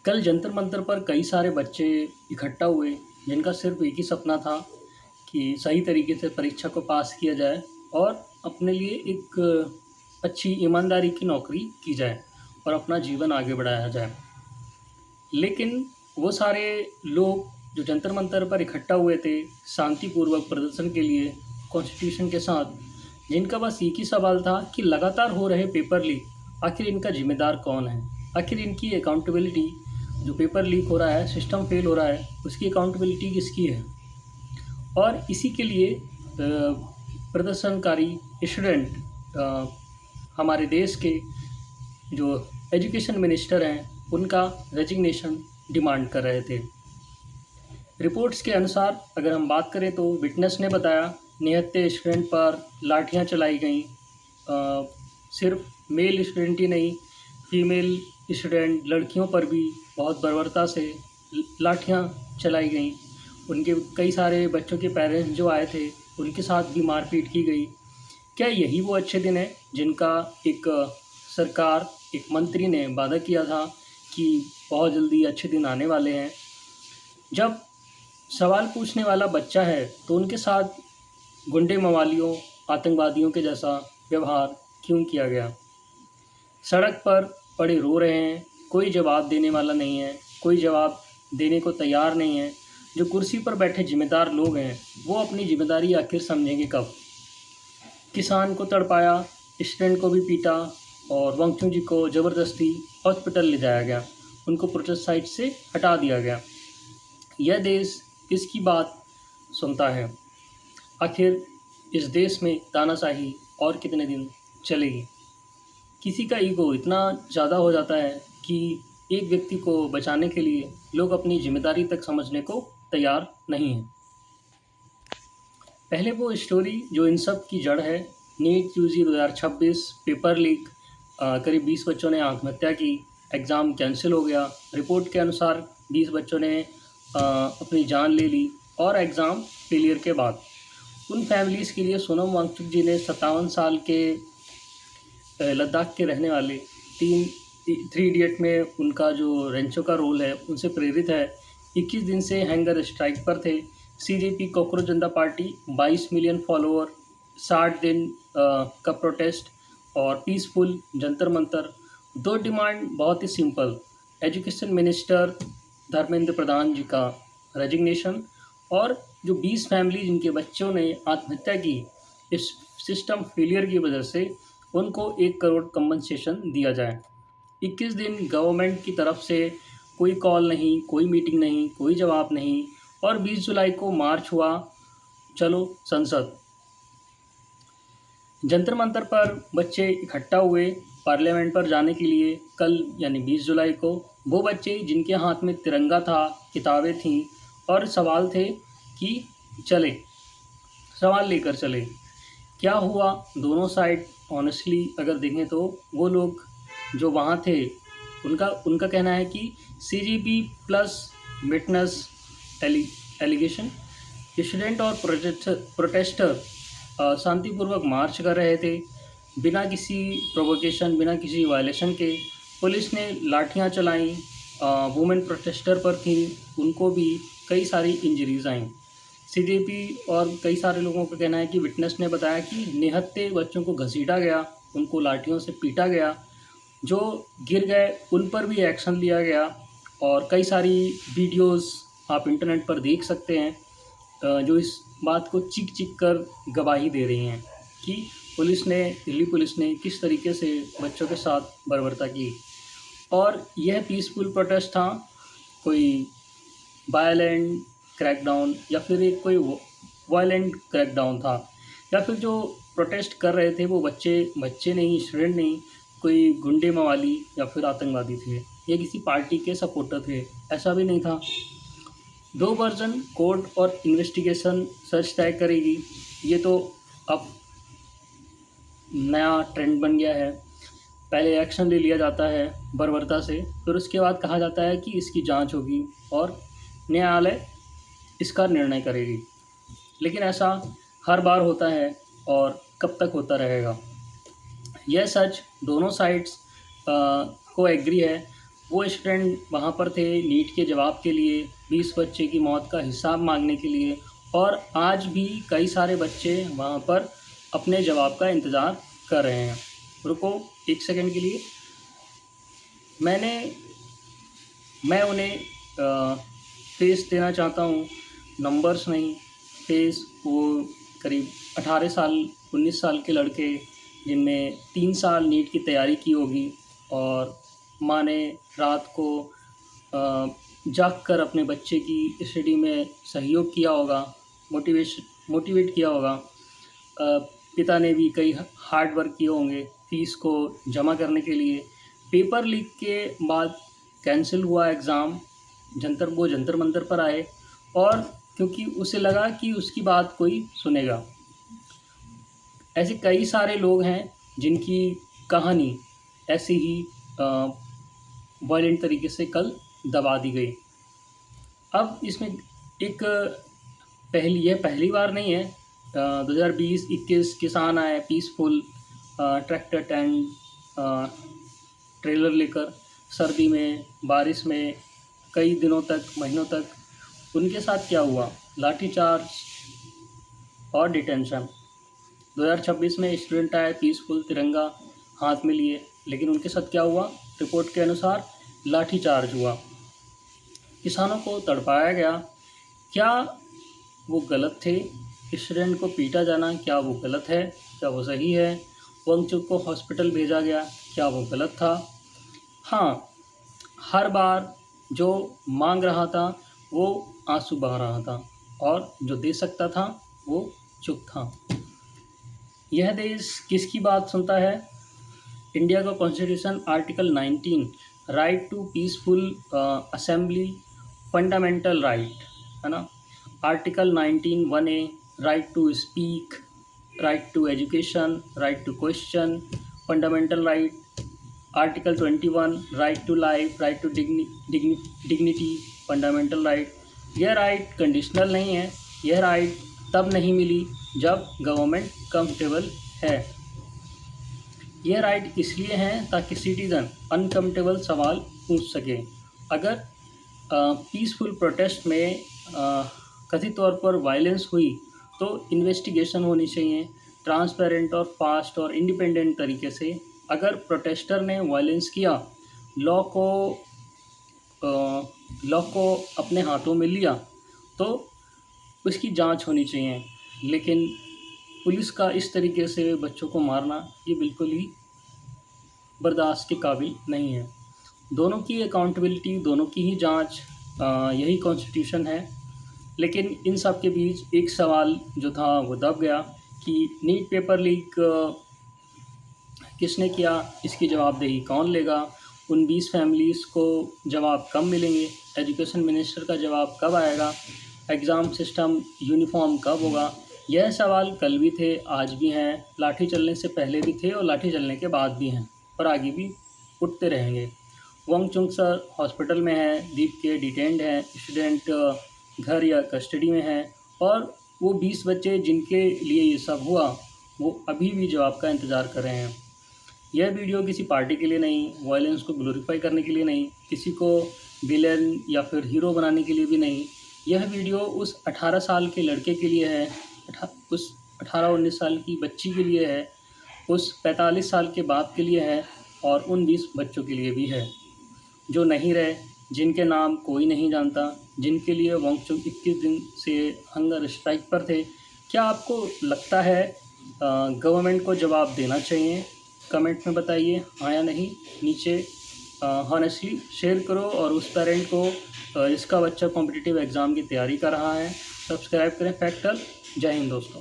कल जंतर मंतर पर कई सारे बच्चे इकट्ठा हुए जिनका सिर्फ एक ही सपना था कि सही तरीके से परीक्षा को पास किया जाए और अपने लिए एक अच्छी ईमानदारी की नौकरी की जाए और अपना जीवन आगे बढ़ाया जाए। लेकिन वो सारे लोग जो जंतर मंतर पर इकट्ठा हुए थे शांतिपूर्वक प्रदर्शन के लिए कॉन्स्टिट्यूशन के साथ, जिनका बस एक ही सवाल था कि लगातार हो रहे पेपर लीक, आखिर इनका जिम्मेदार कौन है? आखिर इनकी अकाउंटेबिलिटी, जो पेपर लीक हो रहा है, सिस्टम फेल हो रहा है, उसकी अकाउंटेबिलिटी किसकी है? और इसी के लिए प्रदर्शनकारी स्टूडेंट हमारे देश के जो एजुकेशन मिनिस्टर हैं, उनका रेजिग्नेशन डिमांड कर रहे थे। रिपोर्ट्स के अनुसार अगर हम बात करें तो विटनेस ने बताया निहत्थे स्टूडेंट पर लाठियां चलाई गईं। सिर्फ मेल स्टूडेंट ही नहीं, फीमेल स्टूडेंट लड़कियों पर भी बहुत बर्बरता से लाठियां चलाई गईं। उनके कई सारे बच्चों के पेरेंट्स जो आए थे उनके साथ भी मारपीट की गई। क्या यही वो अच्छे दिन हैं जिनका एक सरकार, एक मंत्री ने वादा किया था कि बहुत जल्दी अच्छे दिन आने वाले हैं? जब सवाल पूछने वाला बच्चा है तो उनके साथ गुंडे मवालियों, आतंकवादियों के जैसा व्यवहार क्यों किया गया? सड़क पर पड़े रो रहे हैं, कोई जवाब देने वाला नहीं है, कोई जवाब देने को तैयार नहीं है। जो कुर्सी पर बैठे जिम्मेदार लोग हैं वो अपनी जिम्मेदारी आखिर समझेंगे कब? किसान को तड़पाया, स्टूडेंट को भी पीटा और वांगचुक जी को ज़बरदस्ती हॉस्पिटल ले जाया गया, उनको प्रोटेस्ट साइट से हटा दिया गया। यह देश किसकी बात सुनता है? आखिर इस देश में तानाशाही और कितने दिन चलेगी? किसी का ईगो इतना ज़्यादा हो जाता है कि एक व्यक्ति को बचाने के लिए लोग अपनी जिम्मेदारी तक समझने को तैयार नहीं हैं। पहले वो स्टोरी जो इन सब की जड़ है, नीट यूजी 2026 पेपर लीक, करीब 20 बच्चों ने आत्महत्या की, एग्ज़ाम कैंसिल हो गया। रिपोर्ट के अनुसार 20 बच्चों ने अपनी जान ले ली और एग्ज़ाम फेलियर के बाद उन फैमिलीज़ के लिए सोनम वांगचुक जी ने 57 साल के लद्दाख के रहने वाले थ्री इडियट में उनका जो रेंचो का रोल है उनसे प्रेरित है। 21 दिन से हैंगर स्ट्राइक पर थे। सीजेपी कॉकरोच जनता पार्टी 22 मिलियन फॉलोअर, 60 दिन का प्रोटेस्ट और पीसफुल जंतर मंतर। दो डिमांड बहुत ही simple, education minister Dharmendra Pradhan जी का रेजिग्नेशन और जो 20 फैमिली जिनके बच्चों ने आत्महत्या की इस सिस्टम फेलियर की वजह से, उनको 1 करोड़ कंपनसेशन दिया जाए। 21 दिन गवर्नमेंट की तरफ से कोई कॉल नहीं, कोई मीटिंग नहीं, कोई जवाब नहीं और 20 जुलाई को मार्च हुआ, चलो संसद। जंतर मंतर पर बच्चे इकट्ठा हुए पार्लियामेंट पर जाने के लिए कल यानी 20 जुलाई को। वो बच्चे जिनके हाथ में तिरंगा था, किताबें थीं और सवाल थे कि चले, सवाल लेकर चले। क्या हुआ? दोनों साइड ऑनेस्टली अगर देखें तो वो लोग जो वहाँ थे उनका कहना है कि CGP plus witness allegation, student और प्रोटेस्टर शांतिपूर्वक मार्च कर रहे थे बिना किसी प्रोवोकेशन, बिना किसी वायलेशन के। पुलिस ने लाठियां चलाईं, वुमेन प्रोटेस्टर पर थी, उनको भी कई सारी इंजरीज आईं। सीजेपी और कई सारे लोगों का कहना है कि विटनेस ने बताया कि निहत्थे बच्चों को घसीटा गया, उनको लाठियों से पीटा गया, जो गिर गए उन पर भी एक्शन लिया गया और कई सारी वीडियोस आप इंटरनेट पर देख सकते हैं जो इस बात को चीख कर गवाही दे रही हैं कि दिल्ली पुलिस ने किस तरीके से बच्चों के साथ बर्बरता की। और यह पीसफुल प्रोटेस्ट था, कोई वायलेंट क्रैकडाउन या फिर एक कोई वायलेंट क्रैकडाउन था, या फिर जो प्रोटेस्ट कर रहे थे वो बच्चे नहीं, स्टूडेंट नहीं, कोई गुंडे मवाली या फिर आतंकवादी थे या किसी पार्टी के सपोर्टर थे, ऐसा भी नहीं था। दो वर्जन, कोर्ट और इन्वेस्टिगेशन सच तय करेगी। ये तो अब नया ट्रेंड बन गया है। पहले एक्शन ले लिया जाता है बर्बरता से, फिर उसके बाद कहा जाता है कि इसकी जांच होगी और न्यायालय इसका निर्णय करेगी। लेकिन ऐसा हर बार होता है और कब तक होता रहेगा? यह सच दोनों साइड्स को एग्री है। वो स्टूडेंट वहाँ पर थे नीट के जवाब के लिए, 20 बच्चे की मौत का हिसाब मांगने के लिए, और आज भी कई सारे बच्चे वहाँ पर अपने जवाब का इंतज़ार कर रहे हैं। रुको 1 सेकंड के लिए, मैं उन्हें फेस देना चाहता हूँ, नंबर्स नहीं, फेस। वो करीब 18 साल 19 साल के लड़के जिनमें 3 साल नीट की तैयारी की होगी और माँ ने रात को जाग कर अपने बच्चे की स्टडी में सहयोग किया होगा, मोटिवेट किया होगा। पिता ने भी कई हार्ड वर्क किए होंगे फ़ीस को जमा करने के लिए। पेपर लीक के बाद कैंसिल हुआ एग्ज़ाम, जंतर मंतर पर आए, और क्योंकि उसे लगा कि उसकी बात कोई सुनेगा। ऐसे कई सारे लोग हैं जिनकी कहानी ऐसे ही वायलेंट तरीके से कल दबा दी गई। अब इसमें एक यह पहली बार नहीं है। 2020-21 किसान आए पीसफुल ट्रैक्टर टेंट ट्रेलर लेकर सर्दी में, बारिश में, कई दिनों तक, महीनों तक। उनके साथ क्या हुआ? लाठीचार्ज और डिटेंशन। 2026 में स्टूडेंट आए पीसफुल तिरंगा हाथ में लिए, लेकिन उनके साथ क्या हुआ? रिपोर्ट के अनुसार लाठीचार्ज हुआ, किसानों को तड़पाया गया। क्या वो गलत थे? स्टूडेंट को पीटा जाना, क्या वो गलत है? क्या वो सही है? वंगचुक को हॉस्पिटल भेजा गया, क्या वो गलत था? हाँ, हर बार जो मांग रहा था वो आंसू बहा रहा था, और जो दे सकता था वो चुप था। यह देश किसकी बात सुनता है? इंडिया का constitution article 19 right to peaceful assembly fundamental right, है ना। Article 19 1A right to speak, right to education, right to question, fundamental right. Article 21 right to life, right to dignity, fundamental right. यह right conditional नहीं है, यह right तब नहीं मिली जब government comfortable है। यह राइट इसलिए है ताकि सिटीज़न अनकम्फर्टेबल सवाल पूछ सके। अगर पीसफुल प्रोटेस्ट में कथित तौर पर वायलेंस हुई तो इन्वेस्टिगेशन होनी चाहिए, ट्रांसपेरेंट और फास्ट और इंडिपेंडेंट तरीके से। अगर प्रोटेस्टर ने वायलेंस किया, लॉ को अपने हाथों में लिया, तो उसकी जांच होनी चाहिए। लेकिन पुलिस का इस तरीके से बच्चों को मारना, ये बिल्कुल ही बर्दाश्त के काबिल नहीं है। दोनों की अकाउंटेबिलिटी, दोनों की ही जांच, यही कॉन्स्टिट्यूशन है। लेकिन इन सब के बीच एक सवाल जो था वो दब गया कि नीट पेपर लीक किसने किया, इसकी जवाबदेही कौन लेगा? उन 20 फैमिलीज़ को जवाब कब मिलेंगे? एजुकेशन मिनिस्टर का जवाब कब आएगा? एग्ज़ाम सिस्टम यूनिफॉर्म कब होगा? यह सवाल कल भी थे, आज भी हैं, लाठी चलने से पहले भी थे और लाठी चलने के बाद भी हैं, और आगे भी उठते रहेंगे। वंगचुक सर हॉस्पिटल में हैं, दीप के डिटेंड हैं, स्टूडेंट घर या कस्टडी में हैं, और वो 20 बच्चे जिनके लिए ये सब हुआ वो अभी भी जवाब का इंतज़ार कर रहे हैं। यह वीडियो किसी पार्टी के लिए नहीं, वायलेंस को ग्लोरीफाई करने के लिए नहीं, किसी को विलेन या फिर हीरो बनाने के लिए भी नहीं। यह वीडियो उस 18 साल के लड़के के लिए है, उस 18-19 साल की बच्ची के लिए है, उस 45 साल के बाप के लिए है, और उन 20 बच्चों के लिए भी है जो नहीं रहे, जिनके नाम कोई नहीं जानता, जिनके लिए वंगचुक 21 दिन से हंगर स्ट्राइक पर थे। क्या आपको लगता है गवर्नमेंट को जवाब देना चाहिए? कमेंट में बताइए, हाँ या नहीं। नीचे हॉनेस्टली शेयर करो, और उस पेरेंट को जिसका बच्चा कॉम्पिटिटिव एग्ज़ाम की तैयारी कर रहा है, सब्सक्राइब करें फैक्टल। जय हिंद दोस्तों।